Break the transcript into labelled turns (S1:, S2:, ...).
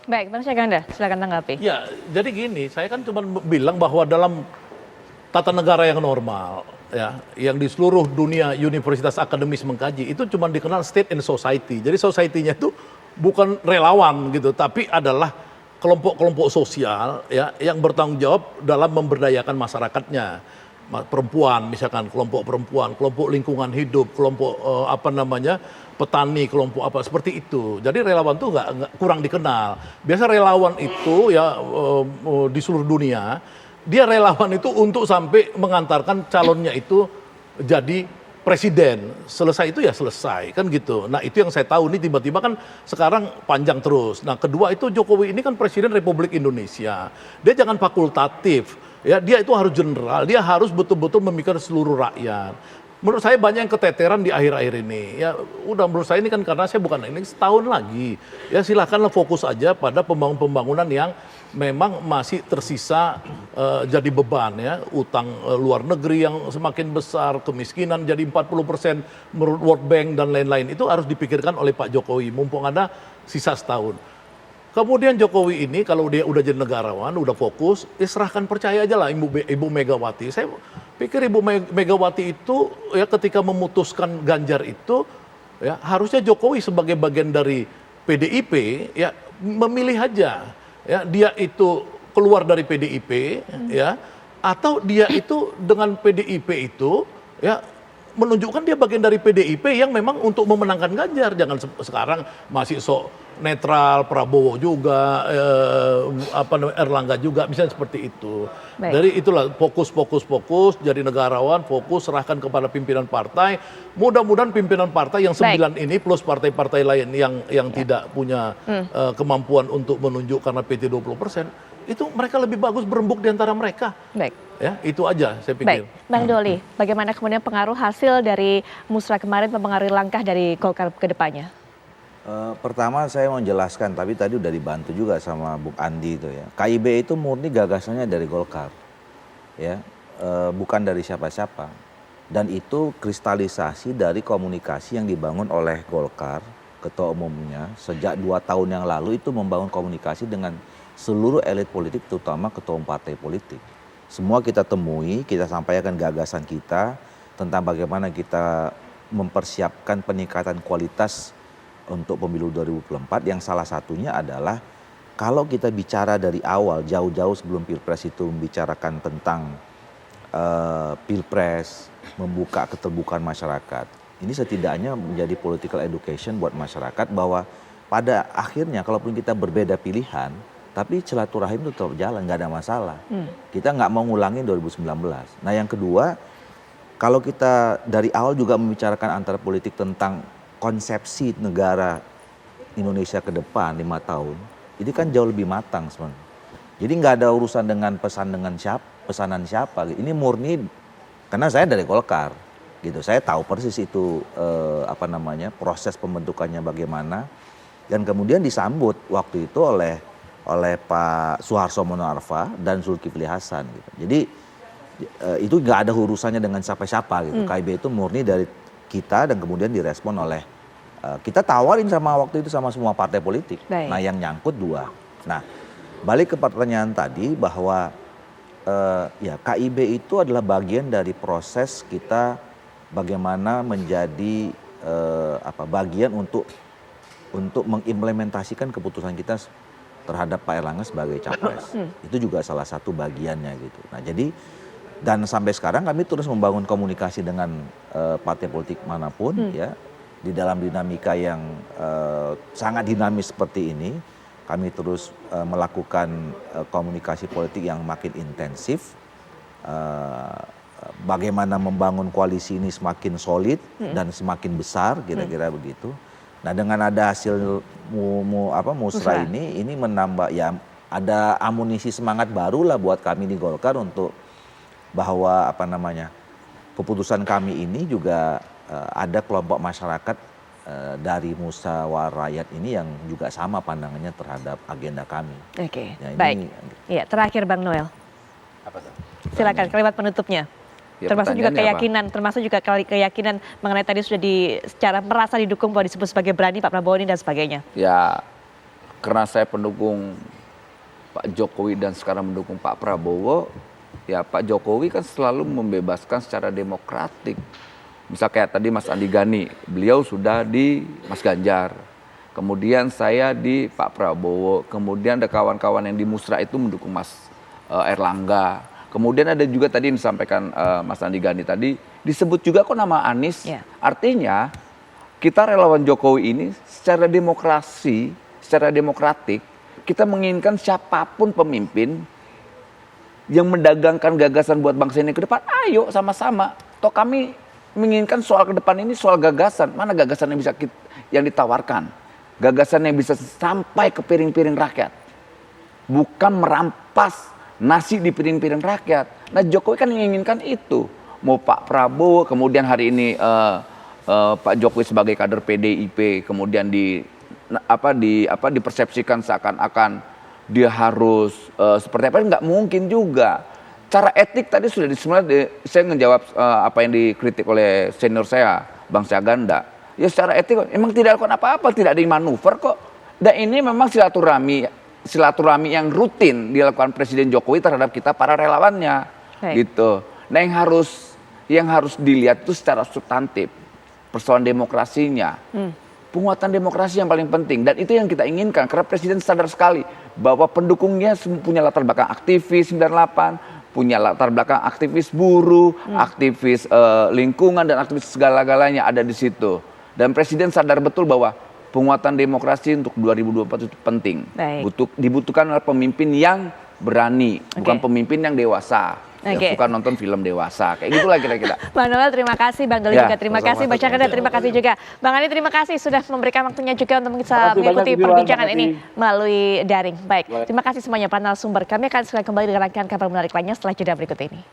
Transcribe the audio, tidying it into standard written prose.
S1: Baik, Bang Syaganda, silakan tanggapi.
S2: Ya, jadi gini, saya kan cuma bilang bahwa dalam tata negara yang normal, ya, yang di seluruh dunia universitas akademis mengkaji, itu cuma dikenal state and society. Jadi society-nya itu bukan relawan gitu, tapi adalah kelompok-kelompok sosial ya yang bertanggung jawab dalam memberdayakan masyarakatnya. Perempuan misalkan, kelompok perempuan, kelompok lingkungan hidup, kelompok petani, kelompok apa seperti itu. Jadi relawan tuh nggak kurang dikenal. Biasa relawan itu ya di seluruh dunia dia relawan itu untuk sampai mengantarkan calonnya itu jadi presiden. Selesai itu ya selesai kan gitu. Nah itu yang saya tahu nih tiba-tiba kan sekarang panjang terus. Nah kedua itu Jokowi ini kan presiden Republik Indonesia. Dia jangan fakultatif. Ya, dia itu harus general, dia harus betul-betul memikirkan seluruh rakyat. Menurut saya banyak yang keteteran di akhir-akhir ini. Ya, udah menurut saya ini kan karena saya bukan ini setahun lagi. Ya silakanlah fokus aja pada pembangunan yang memang masih tersisa jadi beban ya. Utang luar negeri yang semakin besar, kemiskinan jadi 40% menurut World Bank dan lain-lain. Itu harus dipikirkan oleh Pak Jokowi mumpung ada sisa setahun. Kemudian Jokowi ini kalau dia udah jadi negarawan, udah fokus, serahkan percaya aja lah Ibu Megawati. Saya pikir Ibu Megawati itu ya ketika memutuskan Ganjar itu ya harusnya Jokowi sebagai bagian dari PDIP ya memilih aja ya dia itu keluar dari PDIP ya atau dia itu dengan PDIP itu ya menunjukkan dia bagian dari PDIP yang memang untuk memenangkan Ganjar. Jangan sekarang masih sok netral, Prabowo juga, Erlangga juga, bisa seperti itu.
S1: Baik.
S2: Dari itulah fokus, jadi negarawan, fokus, serahkan kepada pimpinan partai. Mudah-mudahan pimpinan partai yang 9 ini plus partai-partai lain yang tidak punya kemampuan untuk menunjuk karena PT 20%, itu mereka lebih bagus berembuk di antara mereka.
S1: Baik.
S2: Ya, itu aja saya pikir.
S1: Baik, Bang Doli, bagaimana kemudian pengaruh hasil dari musrah kemarin mempengaruhi langkah dari Golkar ke depannya?
S3: Pertama saya mau jelaskan, tapi tadi udah dibantu juga sama Bung Andi itu ya. KIB itu murni gagasannya dari Golkar, ya, bukan dari siapa-siapa. Dan itu kristalisasi dari komunikasi yang dibangun oleh Golkar, ketua umumnya, sejak 2 tahun yang lalu itu membangun komunikasi dengan seluruh elit politik, terutama ketua umum partai politik. Semua kita temui, kita sampaikan gagasan kita tentang bagaimana kita mempersiapkan peningkatan kualitas untuk pemilu 2024 yang salah satunya adalah kalau kita bicara dari awal jauh-jauh sebelum Pilpres itu membicarakan tentang Pilpres, membuka keterbukaan masyarakat. Ini setidaknya menjadi political education buat masyarakat bahwa pada akhirnya kalaupun kita berbeda pilihan, tapi silaturahim itu tetap jalan, nggak ada masalah. Kita nggak mau ngulangin 2019. Nah yang kedua, kalau kita dari awal juga membicarakan antara politik tentang konsepsi negara Indonesia ke depan 5 tahun, ini kan jauh lebih matang sebenarnya. Jadi nggak ada urusan dengan pesanan siapa. Ini murni karena saya dari Golkar, gitu. Saya tahu persis itu proses pembentukannya bagaimana, dan kemudian disambut waktu itu oleh Pak Suharto Mono Arfa dan Zulkifli Hasan. Gitu. Jadi itu nggak ada urusannya dengan siapa-siapa gitu. KIB itu murni dari kita dan kemudian direspon oleh kita tawarin sama waktu itu sama semua partai politik.
S1: Baik.
S3: Nah yang nyangkut 2. Nah balik ke pertanyaan tadi bahwa ya KIB itu adalah bagian dari proses kita bagaimana menjadi bagian untuk mengimplementasikan keputusan kita terhadap Pak Erlangga sebagai capres. Itu juga salah satu bagiannya gitu. Nah jadi dan sampai sekarang kami terus membangun komunikasi dengan partai politik manapun ya di dalam dinamika yang sangat dinamis seperti ini. Kami terus melakukan komunikasi politik yang makin intensif. Bagaimana membangun koalisi ini semakin solid dan semakin besar, kira-kira begitu. Nah dengan ada hasil musrah ini menambah ya ada amunisi semangat baru lah buat kami di Golkar untuk bahwa keputusan kami ini juga ada kelompok masyarakat dari musyawarah rakyat ini yang juga sama pandangannya terhadap agenda kami.
S1: Oke,
S3: Ya,
S1: baik. Ya, terakhir Bang Noel.
S4: Apa tuh?
S1: Silakan kalimat penutupnya.
S4: Ya,
S1: termasuk juga
S4: pertanyaannya
S1: keyakinan mengenai tadi sudah secara merasa didukung bahwa disebut sebagai berani Pak Prabowo ini dan sebagainya.
S4: Ya karena saya pendukung Pak Jokowi dan sekarang mendukung Pak Prabowo, ya Pak Jokowi kan selalu membebaskan secara demokratik. Misal kayak tadi Mas Andi Gani, beliau sudah di Mas Ganjar. Kemudian saya di Pak Prabowo. Kemudian ada kawan-kawan yang di Musra itu mendukung Mas Erlangga. Kemudian ada juga tadi yang disampaikan Mas Andi Gani tadi, disebut juga kok nama Anies.
S1: Ya.
S4: Artinya kita relawan Jokowi ini secara demokrasi, secara demokratik, kita menginginkan siapapun pemimpin yang mendagangkan gagasan buat bangsa ini ke depan, ayo sama-sama. Toh kami menginginkan soal ke depan ini soal gagasan. Mana gagasan yang bisa yang ditawarkan? Gagasan yang bisa sampai ke piring-piring rakyat. Bukan merampas nasi di piring-piring rakyat. Nah Jokowi kan menginginkan itu. Mau Pak Prabowo, kemudian hari ini Pak Jokowi sebagai kader PDIP, kemudian dipersepsikan seakan-akan dia harus seperti apa, nggak mungkin juga. Cara etik tadi sudah saya menjawab apa yang dikritik oleh senior saya, Bang Syaganda. Ya secara etik emang tidak lakukan apa-apa, tidak ada manuver kok. Dan ini memang silaturahmi yang rutin dilakukan Presiden Jokowi terhadap kita para relawannya. Gitu. Nah yang harus dilihat itu secara substantif, persoalan demokrasinya. Penguatan demokrasi yang paling penting, dan itu yang kita inginkan karena Presiden sadar sekali bahwa pendukungnya punya latar belakang aktivis 98, punya latar belakang aktivis buruh, aktivis lingkungan dan aktivis segala-galanya ada di situ. Dan Presiden sadar betul bahwa penguatan demokrasi untuk 2024 itu penting. Dibutuhkan oleh pemimpin yang berani, bukan pemimpin yang dewasa. Ya, suka nonton film dewasa, kayak gitulah kira-kira.
S1: Bang Noel terima kasih, Bang Doli juga terima kasih, Bang Syaganda terima kasih juga. Bang Ali terima kasih sudah memberikan waktunya juga untuk bisa mengikuti perbincangan ini melalui daring. Baik, terima kasih semuanya panel sumber. Kami akan segera kembali dengan rangkaian kabar menarik lainnya setelah jeda berikut ini.